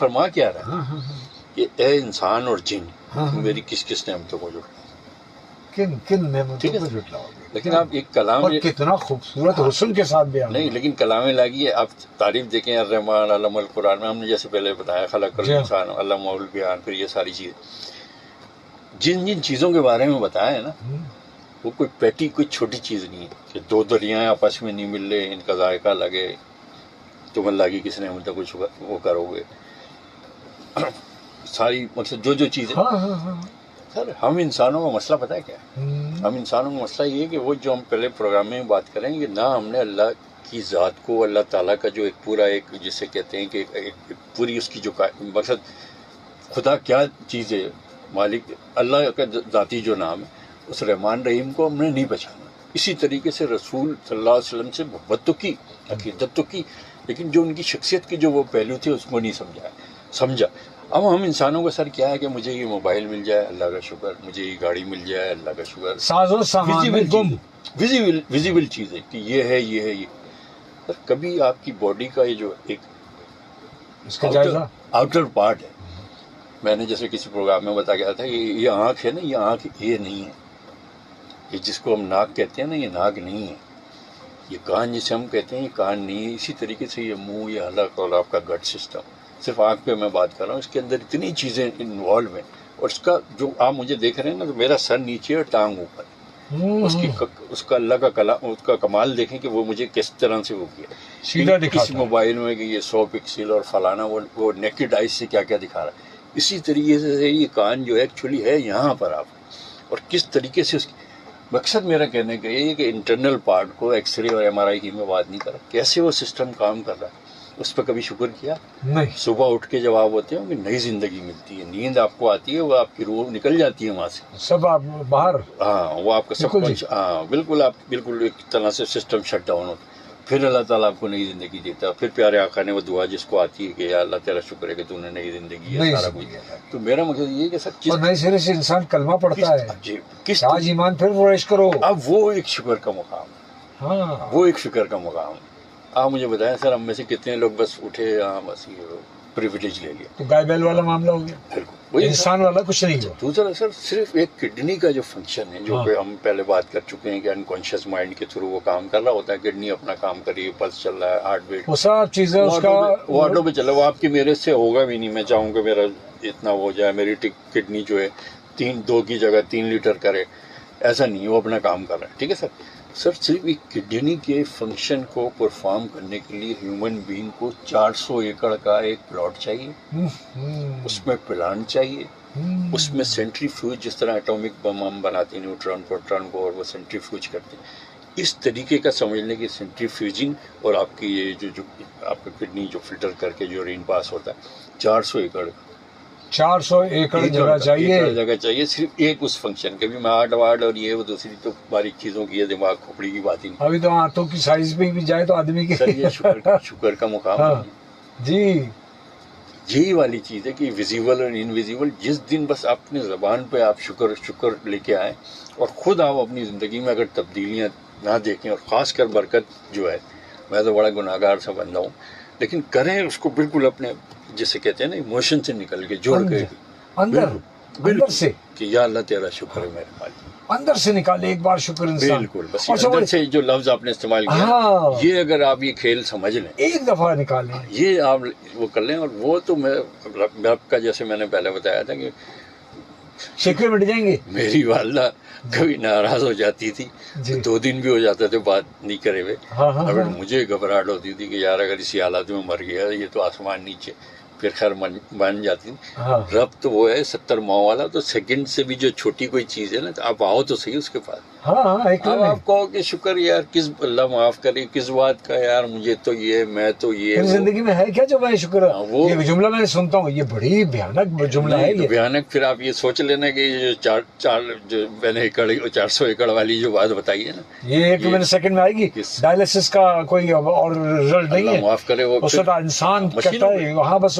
فرما کیا رہا ہے کہ اے انسان اور جن میری کس کس نعمتوں کو جھٹلاؤ، کن نعمتوں کو جھٹلاؤ گے؟ لیکن آپ ایک کلام اور کتنا خوبصورت حسن کے ساتھ بیان نہیں، لیکن کلام الہی ہے. آپ تعریف دیکھیں الرحمن علم القرآن میں ہم نے جیسے پہلے بتایا خلق الانسان علمہ البیان، پھر یہ ساری چیزیں جن جن چیزوں کے بارے میں بتایا ہے نا، وہ کوئی پیٹی کوئی چھوٹی چیز نہیں ہے کہ دو دریائیں آپس میں نہیں مل رہے، ان کا ذائقہ لگے، تم اللہ کی کس نعمت کچھ وہ کرو گے. ساری مقصد جو چیزیں سر ہم انسانوں کا مسئلہ پتہ ہے کیا ہے؟ ہم انسانوں کا مسئلہ یہ ہے کہ وہ جو ہم پہلے پروگرام میں بات کریں گے نہ، ہم نے اللہ کی ذات کو، اللہ تعالیٰ کا جو ایک پورا ایک جسے کہتے ہیں کہ ایک پوری اس کی جو مقصد خدا کیا چیز ہے، مالک اللہ کا ذاتی جو نام ہے، اس رحمان رحیم کو ہم نے نہیں پہچانا. اسی طریقے سے رسول صلی اللہ علیہ وسلم سے محبت تو کی، عقیدت تو کی، لیکن جو ان کی شخصیت کے جو وہ پہلو تھے اس کو نہیں سمجھا. اب ہم انسانوں کا سر کیا ہے کہ مجھے یہ موبائل مل جائے اللہ کا شکر، مجھے یہ گاڑی مل جائے اللہ کا شکر، ساز و سامان میں گم، ویزیبل چیز ہے کہ یہ ہے یہ ہے یہ. سر کبھی آپ کی باڈی کا یہ جو ایک اس کا جائزہ آؤٹر پارٹ ہے، میں نے جیسے کسی پروگرام میں بتا گیا تھا یہ آنکھ ہے نا، یہ آنکھ یہ نہیں ہے، یہ جس کو ہم ناک کہتے ہیں نا، یہ ناک نہیں ہے. یہ کان جسے ہم کہتے ہیں یہ کان نہیں ہے. اسی طریقے سے یہ منہ، یہ حلق اور آپ کا گٹ سسٹم، صرف آنکھ پہ میں بات کر رہا ہوں، اس کے اندر اتنی چیزیں انوالو ہیں. اور اس کا جو آپ مجھے دیکھ رہے ہیں نا، تو میرا سر نیچے اور ٹانگ اوپر، اس کا اللہ کا کلام، اس کا کمال دیکھیں کہ وہ مجھے کس طرح سے وہ کیا کس موبائل میں کہ یہ 100 پکسل اور فلانا وہ نیکڈ آئیز سے کیا کیا دکھا رہا ہے. اسی طریقے سے یہ کان جو ایکچولی ہے یہاں پر آپ، اور کس طریقے سے اس کی مقصد میرا کہنے کا یہ ہے کہ انٹرنل پارٹ کو ایکس رے اور ایم آر آئی کی میں بات نہیں کر رہا، کیسے وہ سسٹم کام کر رہا ہے اس پہ کبھی شکر کیا نہیں. صبح اٹھ کے جب آپ ہوتے ہیں کہ نئی زندگی ملتی ہے، نیند آپ کو آتی ہے، وہ آپ کی روح نکل جاتی ہے وہاں سے، سب آپ باہر، ہاں وہ آپ کا سب کچھ، ہاں بالکل، آپ بالکل ایک طرح سے سسٹم شٹ ڈاؤن ہوتا. پھر اللہ تعالیٰ آپ کو نئی زندگی دیتا ہے. پھر پیارے آقا نے وہ دعا جس کو آتی ہے کہ یا اللہ تیرا شکر ہے کہ تو نے نئی زندگی ہے، سارا کچھ. تو میرا مقصد یہ ہے کہ سر نئے سرے سے انسان کلمہ پڑھتا ہے، جی کس آج ایمان پھر فریش کرو. اب وہ ایک شکر کا مقام ہے، ہاں وہ ایک فکر کا مقام ہے. آپ مجھے بتائیں سر ہم میں سے کتنے لوگ بس اٹھے، ہاں بس یہ پریویلیج لے لیا، تو گائے بیل والا معاملہ ہو گیا، بالکل انسان والا کچھ نہیں ہوا. دوسرا سر صرف ایک کڈنی کا جو فنکشن ہے، جو کہ ہم پہلے بات کر چکے ہیں کہ انکانشیس مائنڈ کے تھرو وہ کام کر رہا ہوتا ہے. کڈنی اپنا کام کری، پلس چل رہا ہے، ہارٹ بیٹ، وہ سب چیزیں اس کا وہ آٹو پہ چلا. وہ آپ کی میرے سے ہوگا بھی نہیں. میں چاہوں کہ میرا اتنا ہو جائے، میری کڈنی جو ہے 2 کی جگہ 3 لیٹر کرے، ایسا نہیں، وہ اپنا کام کر رہا ہے. ٹھیک ہے سر. سر صرف ایک کڈنی کے فنکشن کو پرفارم کرنے کے لیے ہیومن بینگ کو 400 ایکڑ کا ایک پلاٹ چاہیے، اس میں پلانٹ چاہیے، اس میں سینٹری فیوج، جس طرح ایٹامک بم ہم بناتے ہیں نیوٹران پروٹون کو اور وہ سینٹری فیوج کرتے ہیں، اس طریقے کا سمجھنے کی سینٹری فیوجنگ. اور آپ کی یہ جو آپ کا کڈنی جو فلٹر کر کے جو یورین پاس ہوتا ہے 400 ایکڑ 400 ایکڑ جگہ چاہیے صرف ایک اس فنکشن کے. بھی میں آرٹ وارڈ اور یہ وہ دوسری تو باریک چیزوں کی ہے، دماغ کھوپڑی کی بات ہی نہیں. ابھی تو ہاتھوں کی سائز پہ بھی جائے تو آدمی کی سر یہ شکر کا مقام ہے جی. یہی والی چیز ہے کہ ویزیبل اور انویزیبل. جس دن بس اپنے زبان پہ آپ شکر لے کے آئیں اور خود آپ اپنی زندگی میں اگر تبدیلیاں نہ دیکھیں، اور خاص کر برکت جو ہے، میں تو بڑا گناہ گار سا بندہ ہوں، لیکن کریں اس کو بالکل اپنے جسے کہتے ہیں نا ایموشن سے نکل کے، جوڑ کے اندر سے کہ یا اللہ تیرا شکر ہے میرے مالک، اندر سے نکالے ایک بار شکر انسان. بالکل بس اندر سے جو لفظ آپ نے استعمال کیا، یہ اگر آپ یہ کھیل سمجھ لیں، ایک دفعہ نکالیں، یہ آپ وہ کر لیں. اور وہ تو میں رب کا، جیسے میں نے پہلے بتایا تھا کہ شکوے مٹ جائیں گے. میری والدہ کبھی ناراض ہو جاتی تھی، 2 دن بھی ہو جاتے تھے بات نہیں کرے ہوئے. اگر مجھے گھبراہٹ ہوتی تھی کہ یار اگر اسی حالات میں مر گیا یہ تو آسمان نیچے، پھر خیر مان جاتی. رب تو وہ ہے 70 ماہ والا، تو سیکنڈ سے بھی جو چھوٹی کوئی چیز ہے نا، تو آپ آؤ تو صحیح اس کے پاس. اب آپ کہو کہ شکر یار کس، اللہ معاف کرے کس بات کا، یار مجھے تو یہ، میں تو یہ زندگی میں ہے کیا جو میں شکر. یہ جملہ میں سنتا ہوں، یہ بڑی بھیانک جملہ ہے. یہ بھیانک. پھر آپ یہ سوچ لینا کہ یہ جو میں نے 400 ایکڑ والی جو بات بتائی ہے نا، یہ 1 منٹ سیکنڈ میں آئے گی. ڈائلسس کا کوئی اور رزلٹ نہیں ہے. معاف کرے وہ انسان کہتا ہے وہاں بس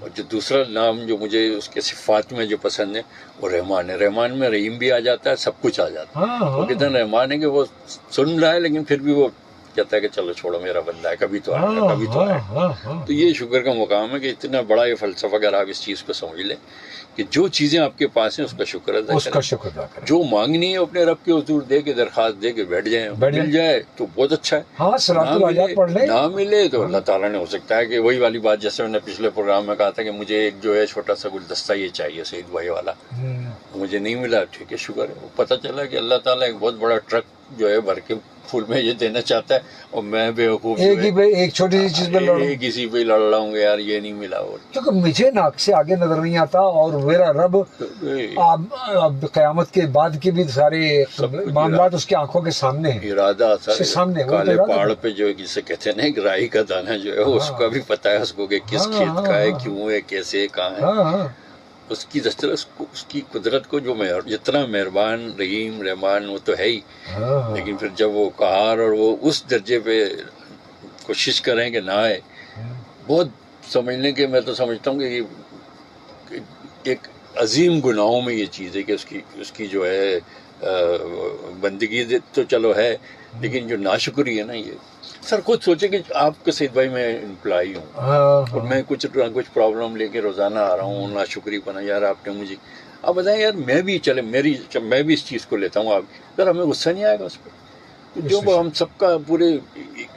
اور جو دوسرا نام جو مجھے اس کے صفات میں جو پسند ہے وہ رحمان ہے. رحمان میں رحیم بھی آ جاتا ہے، سب کچھ آ جاتا ہے. ہاں وہ کتنا رحمان ہے کہ وہ سن رہا ہے لیکن پھر بھی وہ کہتا ہے کہ چلو چھوڑو میرا بندہ ہے، کبھی تو آئے گا، کبھی تو آئے گا. تو یہ شکر کا مقام ہے کہ اتنا بڑا یہ فلسفہ اگر آپ اس چیز کو سمجھ لیں کہ جو چیزیں آپ کے پاس ہیں اس کا شکر ادا اس کا کریں. شکر ادا کریں. جو مانگنی ہے اپنے رب کے حضور دے کے درخواست دے کے بیٹھ جائیں، مل جائے تو بہت اچھا ہے. ہاں صلاۃ الحاجات پڑھ لیں. نہ ملے تو اللہ تعالیٰ نے ہو سکتا ہے کہ وہی والی بات جیسے میں نے پچھلے پروگرام میں کہا تھا کہ مجھے ایک جو ہے چھوٹا سا گلدستہ یہ چاہیے سعید بھائی والا، مجھے نہیں ملا، ٹھیک ہے شکر ہے. وہ پتہ چلا کہ اللہ تعالیٰ ایک بہت بڑا ٹرک جو ہے بھر کے پھول میں یہ دینا چاہتا ہے اور میں بیوقوف ایک چھوٹی سی چیز پہ ایک اسی پہ لڑ رہا ہوں گے یار یہ نہیں ملا. اور کیونکہ مجھے ناک سے آگے نظر نہیں آتا اور میرا رب اب قیامت کے بعد کے بھی سارے معاملات اس کی آنکھوں کے سامنے ہیں. ارادہ تھا سامنے کالے پہاڑ پہ جو جسے کہتے ہیں نا ایک رائی کا دانہ جو ہے اس کا بھی پتا ہے اس کو کہ کس کھیت کا ہے، کیوں ہے، کیسے، کہاں ہے. اس کی اس کی قدرت کو جو جتنا مہربان رحیم رحمان وہ تو ہے ہی، لیکن پھر جب وہ قہار اور وہ اس درجے پہ کوشش کریں کہ نہ آئے، بہت سمجھنے کے میں تو سمجھتا ہوں کہ یہ ایک عظیم گناہوں میں یہ چیز ہے کہ اس کی جو ہے بندگی تو چلو ہے لیکن جو ناشکری ہے نا یہ سر خود سوچے کہ آپ کے سعید بھائی میں امپلائی ہوں اور میں کچھ پرابلم لے کے روزانہ آ رہا ہوں، ناشکری بنا یار آپ نے مجھے، آپ بتائیں یار میں بھی چلے میں بھی اس چیز کو لیتا ہوں، آپ سر ہمیں غصہ نہیں آئے گا اس پہ؟ جو ہم سب کا پورے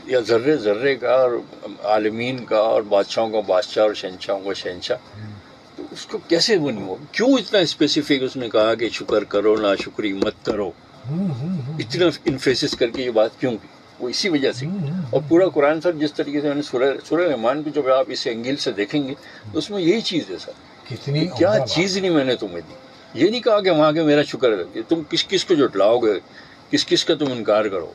یا ذرے ذرے کا اور عالمین کا اور بادشاہوں کا بادشاہ اور شہنشاہوں کا شہنشاہ، تو اس کو کیسے بنو، کیوں اتنا اسپیسیفک اس نے کہا کہ شکر کرو ناشکری مت کرو، اتنا انفیسس کر کے یہ بات کیوں کی؟ وہ اسی وجہ سے. اور پورا قرآن سر جس طریقے سے میں نے سورہ رحمان کی جب آپ اس اینگل سے دیکھیں گے تو اس میں یہی چیز ہے سر، کتنی کیا چیز نہیں میں نے تمہیں دی. یہ نہیں کہا کہ وہاں کے میرا شکر ہے کہ تم کس کس کو جھٹلاؤ گے، کس کس کا تم انکار کرو.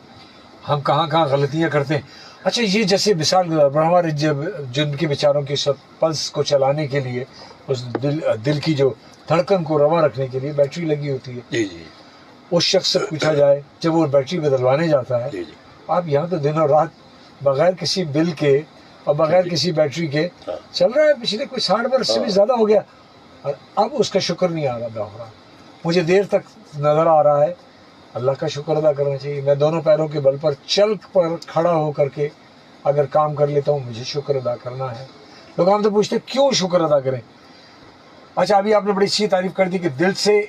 ہم کہاں کہاں غلطیاں کرتے ہیں. اچھا یہ جیسے مثال ہمارے جن کے بیچاروں کی سب پلس کو چلانے کے لیے اس دل کی جو دھڑکن کو رواں رکھنے کے لیے بیٹری لگی ہوتی ہے. جی جی. اس شخص سے پوچھا جائے جب وہ بیٹری بدلوانے جاتا ہے، جی جی. آپ یہاں تو دن اور رات بغیر کسی بل کے اور بغیر کسی بیٹری کے چل رہا ہے، پچھلے کوئی 60 برس سے بھی زیادہ ہو گیا، اور اب اس کا شکر نہیں آ رہا. مجھے دیر تک نظر آ رہا ہے، اللہ کا شکر ادا کرنا چاہیے. میں دونوں پیروں کے بل پر چل پر کھڑا ہو کر کے اگر کام کر لیتا ہوں مجھے شکر ادا کرنا ہے. لوگ ہم تو پوچھتے کیوں شکر ادا کریں. اچھا ابھی آپ نے بڑی اچھی تعریف کر دی کہ دل سے،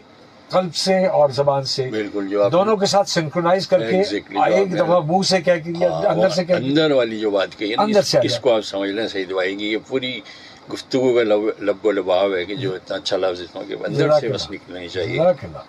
قلب سے اور زبان سے بالکل جو دونوں کے ساتھ سنکرونائز کر کے ایک دفعہ منہ سے کہہ کے یا اندر سے کہہ کے، اندر والی جو بات کہی ہے نا اس کو آپ سمجھ لیں سعید بھائی کی یہ پوری گفتگو کا لب و لباب ہے کہ جو اتنا اچھا لفظ اس میں کہ اندر سے بس نکلنا ہی چاہیے.